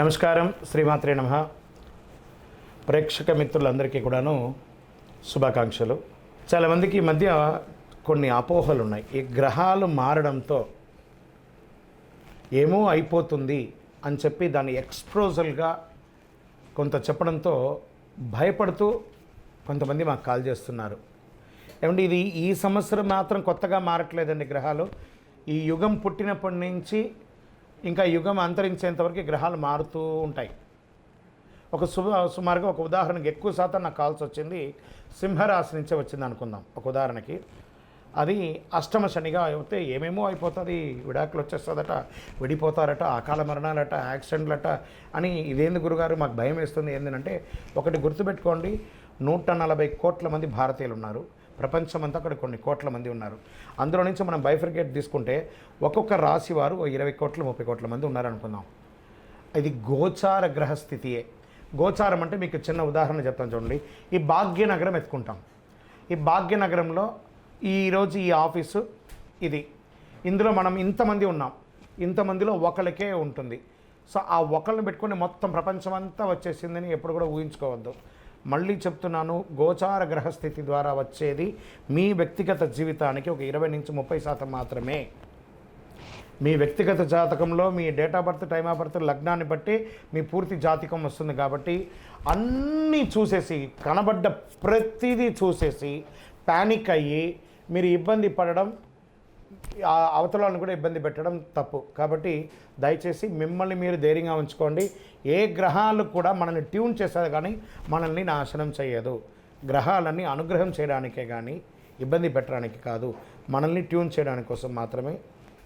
నమస్కారం, శ్రీమాత్రే నమః. ప్రేక్షక మిత్రులందరికీ కూడాను శుభాకాంక్షలు. చాలామందికి ఈ మధ్య కొన్ని అపోహలు ఉన్నాయి. ఈ గ్రహాలు మారడంతో ఏమో అయిపోతుంది అని చెప్పి దాన్ని ఎక్స్ప్రోజల్గా కొంత చెప్పడంతో భయపడుతూ కొంతమంది మాకు కాల్ చేస్తున్నారు. ఏమంటే ఇది ఈ సంవత్సరం మాత్రం కొత్తగా మారట్లేదండి గ్రహాలు. ఈ యుగం పుట్టినప్పటి నుంచి ఇంకా యుగం అంతరించేంతవరకు గ్రహాలు మారుతూ ఉంటాయి. సుమారుగా ఒక ఉదాహరణకి ఎక్కువ శాతం నాకు కాల్స్ వచ్చింది సింహరాశి నుంచే వచ్చింది అనుకుందాం. ఒక ఉదాహరణకి అది అష్టమ శనిగా అయితే ఏమేమో అయిపోతుంది, విడాకులు వచ్చేస్తుందట, విడిపోతారట, అకాల మరణాలట, యాక్సిడెంట్లట అని. ఇదేంది గురుగారు మాకు భయం వేస్తుంది ఏంటంటే, ఒకటి గుర్తుపెట్టుకోండి, 140 కోట్ల మంది భారతీయులు ఉన్నారు. ప్రపంచమంతా అక్కడ కొన్ని కోట్ల మంది ఉన్నారు. అందులో నుంచి మనం బైఫర్కేట్ తీసుకుంటే ఒక్కొక్క రాశి వారు 20 కోట్ల 30 కోట్ల మంది ఉన్నారనుకుందాం. ఇది గోచార గ్రహస్థితియే. గోచారం అంటే మీకు చిన్న ఉదాహరణ చెప్తాను చూడండి. ఈ భాగ్యనగరం ఎత్తుకుంటాం. ఈ భాగ్యనగరంలో ఈరోజు ఈ ఆఫీసు ఇది, ఇందులో మనం ఇంతమంది ఉన్నాం. ఇంతమందిలో ఒకరికే ఉంటుంది. సో ఆ ఒకరిని పెట్టుకొని మొత్తం ప్రపంచం అంతా వచ్చేసిందని ఎప్పుడు కూడా ఊహించుకోవద్దు. మళ్ళీ చెప్తున్నాను, గోచార గ్రహస్థితి ద్వారా వచ్చేది మీ వ్యక్తిగత జీవితానికి ఒక 20-30% మాత్రమే. మీ వ్యక్తిగత జాతకంలో మీ date of birth, time of birth, లగ్నాన్ని బట్టి మీ పూర్తి జాతకం వస్తుంది. కాబట్టి అన్నీ చూసేసి, కనబడ్డ ప్రతిదీ చూసేసి ప్యానిక్ అయ్యి మీరు ఇబ్బంది పడడం, అవతలను కూడా ఇబ్బంది పెట్టడం తప్పు. కాబట్టి దయచేసి మిమ్మల్ని మీరు ధైర్యంగా ఉంచుకోండి. ఏ గ్రహాలు కూడా మనల్ని ట్యూన్ చేసేది కానీ మనల్ని నాశనం చేయదు. గ్రహాలన్నీ అనుగ్రహం చేయడానికే కానీ ఇబ్బంది పెట్టడానికి కాదు, మనల్ని ట్యూన్ చేయడానికి కోసం మాత్రమే.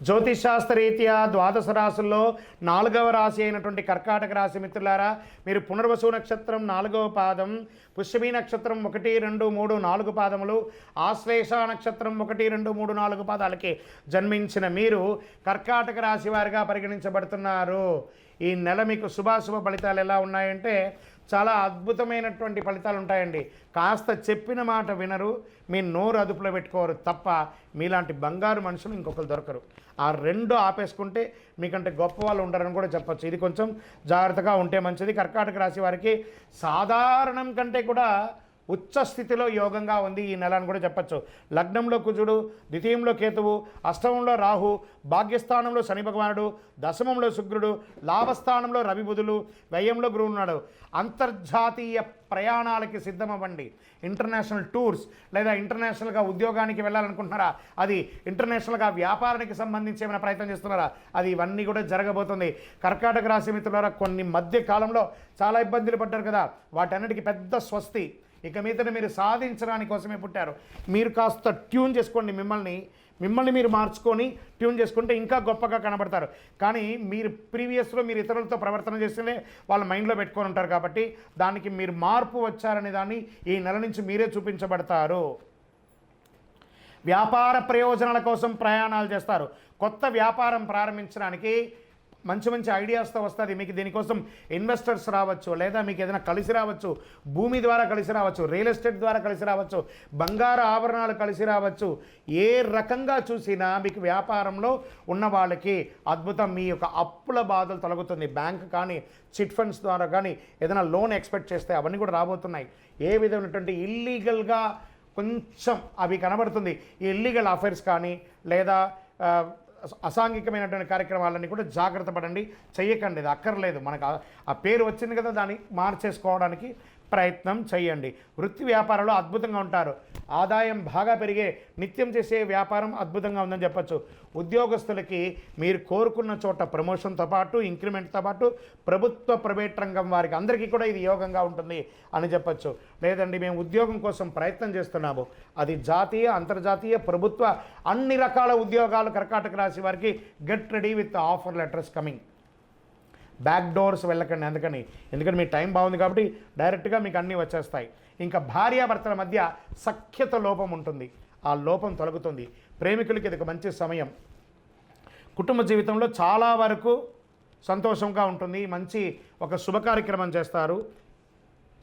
జ్యోతిషాస్త్రరీత్యా 12 రాశుల్లో 4వ రాశి అయినటువంటి కర్కాటక రాశి మిత్రులారా, మీరు పునర్వసు నక్షత్రం 4వ పాదం, పుష్యమి నక్షత్రం 1, 2, 3, 4 పాదములు, ఆశ్లేష నక్షత్రం 1, 2, 3, 4 పాదాలకి జన్మించిన మీరు కర్కాటక రాశి వారిగా పరిగణించబడుతున్నారు. ఈ నెల మీకు శుభాశుభ ఫలితాలు ఎలా ఉన్నాయంటే చాలా అద్భుతమైనటువంటి ఫలితాలు ఉంటాయండి. కాస్త చెప్పిన మాట వినరు, మీ నోరు అదుపులో పెట్టుకోరు తప్ప మీలాంటి బంగారు మనుషులు ఇంకొకరు దొరకరు. ఆ రెండు ఆపేసుకుంటే మీకంటే గొప్ప వాళ్ళు ఉండరని కూడా చెప్పచ్చు. ఇది కొంచెం జాగ్రత్తగా ఉంటే మంచిది. కర్కాటక రాశి వారికి సాధారణం కంటే కూడా ఉచ్చ స్థితిలో యోగంగా ఉంది ఈ నెల అని కూడా చెప్పచ్చు. లగ్నంలో కుజుడు, ద్వితీయంలో కేతువు, అష్టమంలో రాహు, భాగ్యస్థానంలో శని భగవానుడు, దశమంలో శుక్రుడు, లాభస్థానంలో రవి బుధులు, వ్యయంలో గురువు ఉన్నాడు. అంతర్జాతీయ ప్రయాణాలకి సిద్ధమవ్వండి. ఇంటర్నేషనల్ టూర్స్ లేదా ఇంటర్నేషనల్గా ఉద్యోగానికి వెళ్ళాలనుకుంటున్నారా, అది ఇంటర్నేషనల్గా వ్యాపారానికి సంబంధించి ఏమైనా ప్రయత్నం చేస్తున్నారా, అది ఇవన్నీ కూడా జరగబోతుంది. కర్కాటక రాశి మిత్రులారా, కొన్ని మధ్య కాలంలో చాలా ఇబ్బందులు పడ్డారు కదా, వాటన్నిటికీ పెద్ద స్వస్తి. ఇక మీదట మీరు సాధించడానికి కోసమే పుట్టారు. మీరు కాస్త ట్యూన్ చేసుకోండి, మిమ్మల్ని మీరు మార్చుకొని ట్యూన్ చేసుకుంటే ఇంకా గొప్పగా కనబడతారు. కానీ మీరు ప్రీవియస్లో మీరు ఇతరులతో ప్రవర్తన చేస్తేనే వాళ్ళ మైండ్లో పెట్టుకొని ఉంటారు. కాబట్టి దానికి మీరు మార్పు వచ్చారనే దాన్ని ఈ నెల నుంచి మీరే చూపించబడతారు. వ్యాపార ప్రయోజనాల కోసం ప్రయాణాలు చేస్తారు. కొత్త వ్యాపారం ప్రారంభించడానికి మంచి మంచి ఐడియాస్తో వస్తుంది. మీకు దీనికోసం ఇన్వెస్టర్స్ రావచ్చు, లేదా మీకు ఏదైనా కలిసి రావచ్చు, భూమి ద్వారా కలిసి రావచ్చు, రియల్ ఎస్టేట్ ద్వారా కలిసి రావచ్చు, బంగారు ఆభరణాలు కలిసి రావచ్చు. ఏ రకంగా చూసినా మీకు వ్యాపారంలో ఉన్న వాళ్ళకి అద్భుతం. మీ యొక్క అప్పుల బాధలు తొలగుతుంది. బ్యాంక్ కానీ చిట్ ఫండ్స్ ద్వారా కానీ ఏదైనా లోన్ ఎక్స్పెక్ట్ చేస్తే అవన్నీ కూడా రాబోతున్నాయి. ఏ విధమైనటువంటి ఇల్లీగల్గా కొంచెం అవి కనబడుతుంది. ఈ ఇల్లీగల్ అఫైర్స్ కానీ లేదా అసాంఘికమైనటువంటి కార్యక్రమాలన్నీ కూడా జాగ్రత్త పడండి, చెయ్యకండి. ఇది అక్కర్లేదు. మనకు ఆ పేరు వచ్చింది కదా, దాన్ని మార్చేసుకోవడానికి ప్రయత్నం చేయండి. వృత్తి వ్యాపారంలో అద్భుతంగా ఉంటారు. ఆదాయం బాగా పెరిగే నిత్యం చేసే వ్యాపారం అద్భుతంగా ఉందని చెప్పచ్చు. ఉద్యోగస్తులకి మీరు కోరుకున్న చోట ప్రమోషన్తో పాటు, ఇంక్రిమెంట్తో పాటు ప్రభుత్వ ప్రైవేట్ రంగం వారికి అందరికీ కూడా ఇది యోగంగా ఉంటుంది అని చెప్పచ్చు. లేదండి మేము ఉద్యోగం కోసం ప్రయత్నం చేస్తున్నాము, అది జాతీయ, అంతర్జాతీయ, ప్రభుత్వ అన్ని రకాల ఉద్యోగాలు కర్కాటక రాశి వారికి get ready with offer letters coming. Back doors వెళ్ళకండి. ఎందుకంటే మీ టైం బాగుంది కాబట్టి డైరెక్ట్గా మీకు అన్నీ వచ్చేస్తాయి. ఇంకా భార్యాభర్తల మధ్య సఖ్యత లోపం ఉంటుంది, ఆ లోపం తొలగుతుంది. ప్రేమికులకి ఇది ఒక మంచి సమయం. కుటుంబ జీవితంలో చాలా వరకు సంతోషంగా ఉంటుంది. మంచి ఒక శుభ కార్యక్రమం చేస్తారు.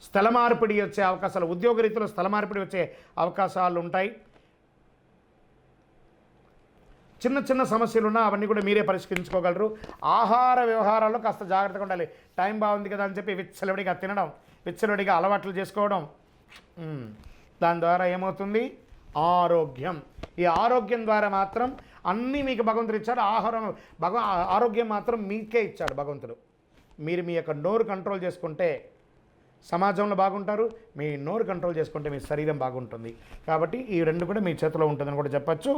స్థల మార్పిడి వచ్చే అవకాశాలు, ఉద్యోగరీతిలో స్థల మార్పిడి వచ్చే అవకాశాలు ఉంటాయి. చిన్న చిన్న సమస్యలున్నా అవన్నీ కూడా మీరే పరిష్కరించుకోగలరు. ఆహార వ్యవహారాల్లో కాస్త జాగ్రత్తగా ఉండాలి. టైం బాగుంది కదా అని చెప్పి విచ్చలవిడిగా తినడం, విచ్చలవిడిగా అలవాట్లు చేసుకోవడం, దాని ద్వారా ఏమవుతుంది? ఆరోగ్యం. ఈ ఆరోగ్యం ద్వారా మాత్రం అన్నీ మీకు భగవంతుడు ఇచ్చాడు. ఆరోగ్యం మాత్రం మీకే ఇచ్చాడు భగవంతుడు. మీరు మీ యొక్క నోరు కంట్రోల్ చేసుకుంటే సమాజంలో బాగుంటారు, మీ నోరు కంట్రోల్ చేసుకుంటే మీ శరీరం బాగుంటుంది. కాబట్టి ఈ రెండు కూడా మీ చేతిలో ఉంటుందని కూడా చెప్పచ్చు.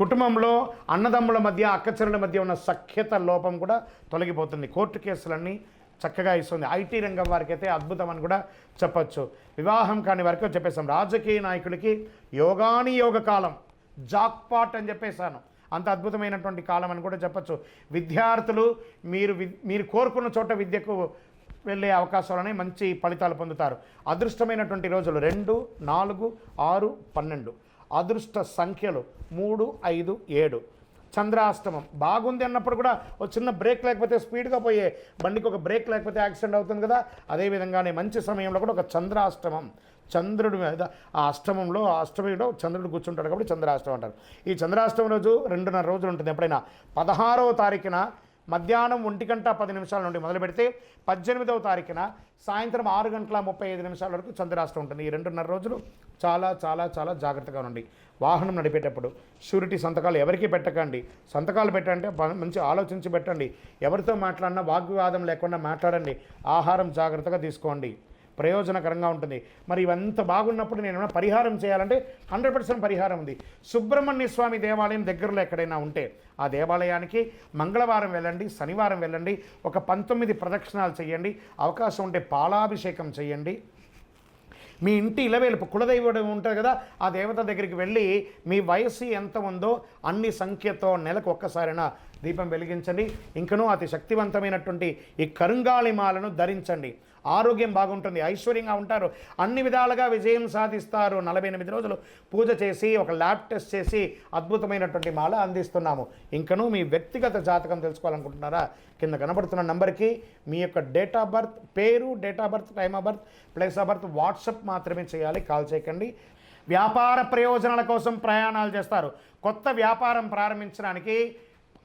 కుటుంబంలో అన్నదమ్ముల మధ్య, అక్కచెల్లెల మధ్య ఉన్న సఖ్యత లోపం కూడా తొలగిపోతుంది. కోర్టు కేసులన్నీ చక్కగా ఇస్తుంది. ఐటీ రంగం వారికి అయితే అద్భుతం అని కూడా చెప్పచ్చు. వివాహం కాని వారికి చెప్పేసాం. రాజకీయ నాయకులకి యోగాని యోగ కాలం, జాక్పాట్ అని చెప్పేశాను. అంత అద్భుతమైనటువంటి కాలం అని కూడా చెప్పచ్చు. విద్యార్థులు మీరు కోరుకున్న చోట విద్యకు వెళ్ళే అవకాశాలని మంచి ఫలితాలు పొందుతారు. అదృష్టమైనటువంటి రోజులు 2, 4, 6, 12. అదృష్ట సంఖ్యలు 3, 5, 7. చంద్రాష్టమం బాగుంది అన్నప్పుడు కూడా ఒక చిన్న బ్రేక్ లేకపోతే స్పీడ్గా పోయే బండికి ఒక బ్రేక్ లేకపోతే యాక్సిడెంట్ అవుతుంది కదా, అదేవిధంగానే మంచి సమయంలో కూడా ఒక చంద్రాష్టమం, చంద్రుడి మీద ఆ అష్టమిలో చంద్రుడు కూర్చుంటాడు కాబట్టి చంద్రాష్టమం అంటారు. ఈ చంద్రాష్టమం రోజు 2.5 రోజులు ఉంటుంది. ఎప్పుడైనా 16వ తారీఖున మధ్యాహ్నం 1:10 నుండి మొదలు పెడితే 18వ తారీఖున సాయంత్రం 6:35 వరకు చంద్రాష్టమం ఉంటుంది. ఈ 2.5 రోజులు చాలా చాలా చాలా జాగ్రత్తగా ఉండండి. వాహనం నడిపేటప్పుడు షూరిటీ సంతకాలు ఎవరికి పెట్టకండి. సంతకాలు పెట్టంటే మంచి ఆలోచించి పెట్టండి. ఎవరితో మాట్లాడినా వాగ్వివాదం లేకుండా మాట్లాడండి. ఆహారం జాగ్రత్తగా తీసుకోండి, ప్రయోజనకరంగా ఉంటుంది. మరి ఇవంతా బాగున్నప్పుడు నేను ఏమైనా పరిహారం చేయాలంటే 100% పరిహారం ఉంది. సుబ్రహ్మణ్య స్వామి దేవాలయం దగ్గరలో ఎక్కడైనా ఉంటే ఆ దేవాలయానికి మంగళవారం వెళ్ళండి, శనివారం వెళ్ళండి, ఒక 19 ప్రదక్షిణాలు చేయండి. అవకాశం ఉంటే పాలాభిషేకం చేయండి. మీ ఇంటి ఇలవేలుపు కులదైవం ఉంటుంది కదా, ఆ దేవత దగ్గరికి వెళ్ళి మీ వయసు ఎంత ఉందో అన్ని సంఖ్యతో నెలకు ఒక్కసారైనా దీపం వెలిగించండి. ఇంకనూ అతి శక్తివంతమైనటువంటి ఈ కరుంగాళిమాలను ధరించండి. ఆరోగ్యం బాగుంటుంది, ఐశ్వర్యంగా ఉంటారు, అన్ని విధాలుగా విజయం సాధిస్తారు. 48 రోజులు పూజ చేసి ఒక ల్యాబ్ టెస్ట్ చేసి అద్భుతమైనటువంటి మాల అందిస్తున్నాము. ఇంకనూ మీ వ్యక్తిగత జాతకం తెలుసుకోవాలనుకుంటున్నారా? కింద కనబడుతున్న నంబర్కి మీ యొక్క డేట్ ఆఫ్ బర్త్, పేరు, date of birth, time of birth, place of birth WhatsApp మాత్రమే చేయాలి, కాల్ చేయకండి. వ్యాపార ప్రయోజనాల కోసం ప్రయాణాలు చేస్తారు. కొత్త వ్యాపారం ప్రారంభించడానికి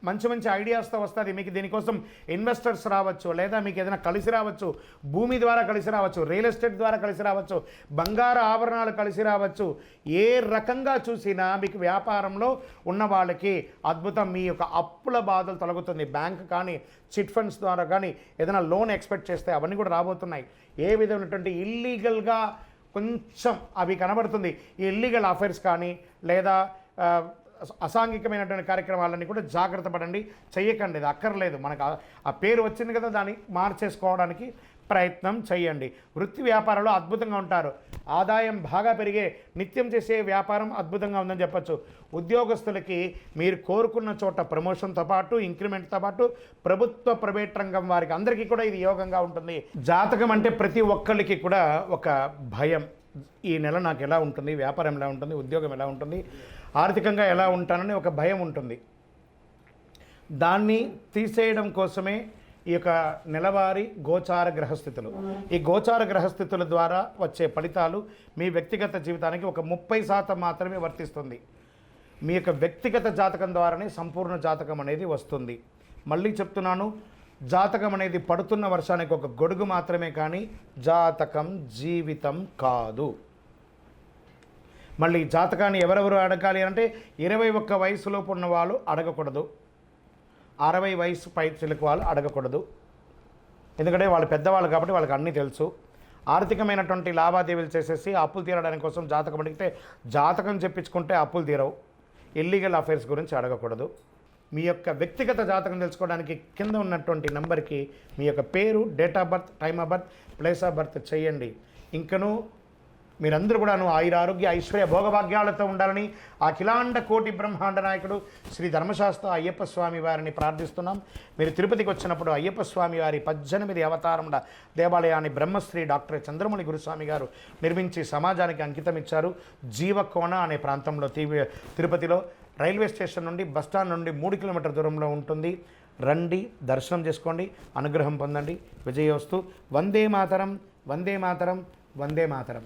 మంచి మంచి ఐడియాస్తో వస్తుంది. మీకు దీనికోసం ఇన్వెస్టర్స్ రావచ్చు, లేదా మీకు ఏదైనా కలిసి రావచ్చు, భూమి ద్వారా కలిసి రావచ్చు, రియల్ ఎస్టేట్ ద్వారా కలిసి రావచ్చు, బంగారు ఆభరణాలు కలిసి రావచ్చు. ఏ రకంగా చూసినా మీకు వ్యాపారంలో ఉన్న వాళ్ళకి అద్భుతం. మీ యొక్క అప్పుల బాధలు తొలగుతుంది. బ్యాంక్ కానీ చిట్ ఫండ్స్ ద్వారా కానీ ఏదైనా లోన్ ఎక్స్పెక్ట్ చేస్తే అవన్నీ కూడా రాబోతున్నాయి. ఏ విధమైనటువంటి ఇల్లీగల్గా కొంచెం అవి కనబడుతుంది. ఈ ఇల్లీగల్ అఫైర్స్ కానీ లేదా అసాంఘికమైనటువంటి కార్యక్రమాలన్నీ కూడా జాగ్రత్త పడండి, చెయ్యకండి. ఇది అక్కర్లేదు. మనకు ఆ పేరు వచ్చింది కదా, దాన్ని మార్చేసుకోవడానికి ప్రయత్నం చేయండి. వృత్తి వ్యాపారంలో అద్భుతంగా ఉంటారు. ఆదాయం బాగా పెరిగే నిత్యం చేసే వ్యాపారం అద్భుతంగా ఉందని చెప్పచ్చు. ఉద్యోగస్తులకి మీరు కోరుకున్న చోట ప్రమోషన్తో పాటు ఇంక్రిమెంట్తో పాటు ప్రభుత్వ ప్రైవేట్ రంగం వారికి అందరికీ కూడా ఇది యోగంగా ఉంటుంది. జాతకం అంటే ప్రతి ఒక్కరికి కూడా ఒక భయం. ఈ నెల నాకు ఎలా ఉంటుంది, వ్యాపారం ఎలా ఉంటుంది, ఉద్యోగం ఎలా ఉంటుంది, ఆర్థికంగా ఎలా ఉంటానని ఒక భయం ఉంటుంది. దాన్ని తీసేయడం కోసమే ఈ యొక్క నెలవారీ గోచార గ్రహస్థితులు. ఈ గోచార గ్రహస్థితుల ద్వారా వచ్చే ఫలితాలు మీ వ్యక్తిగత జీవితానికి ఒక 30% మాత్రమే వర్తిస్తుంది. మీ యొక్క వ్యక్తిగత జాతకం ద్వారానే సంపూర్ణ జాతకం అనేది వస్తుంది. మళ్ళీ చెప్తున్నాను, జాతకం అనేది పడుతున్న వర్షానికి ఒక గొడుగు మాత్రమే, కానీ జాతకం జీవితం కాదు. మళ్ళీ జాతకాన్ని ఎవరెవరు అడగాలి అంటే 21 వయసులోపు ఉన్న వాళ్ళు అడగకూడదు, 60 వయసు పై చిలుకు వాళ్ళు అడగకూడదు. ఎందుకంటే వాళ్ళు పెద్దవాళ్ళు కాబట్టి వాళ్ళకి అన్నీ తెలుసు. ఆర్థికమైనటువంటి లావాదేవీలు చేసేసి అప్పులు తీరడానికి కోసం జాతకం అడిగితే జాతకం చెప్పించుకుంటే అప్పులు తీరవు. ఇల్లీగల్ అఫైర్స్ గురించి అడగకూడదు. మీ యొక్క వ్యక్తిగత జాతకం తెలుసుకోవడానికి కింద ఉన్నటువంటి నెంబర్కి మీ యొక్క పేరు, date of birth, time of birth, place of birth చేయండి. ఇంకనూ మీరందరూ కూడాను ఆయురారోగ్య ఐశ్వర్య భోగభాగ్యాలతో ఉండాలని అఖిలాండ కోటి బ్రహ్మాండ నాయకుడు శ్రీ ధర్మశాస్త్ర అయ్యప్ప స్వామి వారిని ప్రార్థిస్తున్నాం. మీరు తిరుపతికి వచ్చినప్పుడు అయ్యప్ప స్వామి వారి 18 అవతారముల దేవాలయాన్ని బ్రహ్మశ్రీ డాక్టర్ చంద్రమౌళి గురుస్వామి గారు నిర్మించి సమాజానికి అంకితం ఇచ్చారు. జీవకోన అనే ప్రాంతంలో తిరుపతిలో రైల్వే స్టేషన్ నుండి బస్టాండ్ నుండి 3 కిలోమీటర్ల దూరంలో ఉంటుంది. రండి, దర్శనం చేసుకోండి, అనుగ్రహం పొందండి. విజయోస్తు. వందే మాతరం, వందే మాతరం, వందే మాతరం.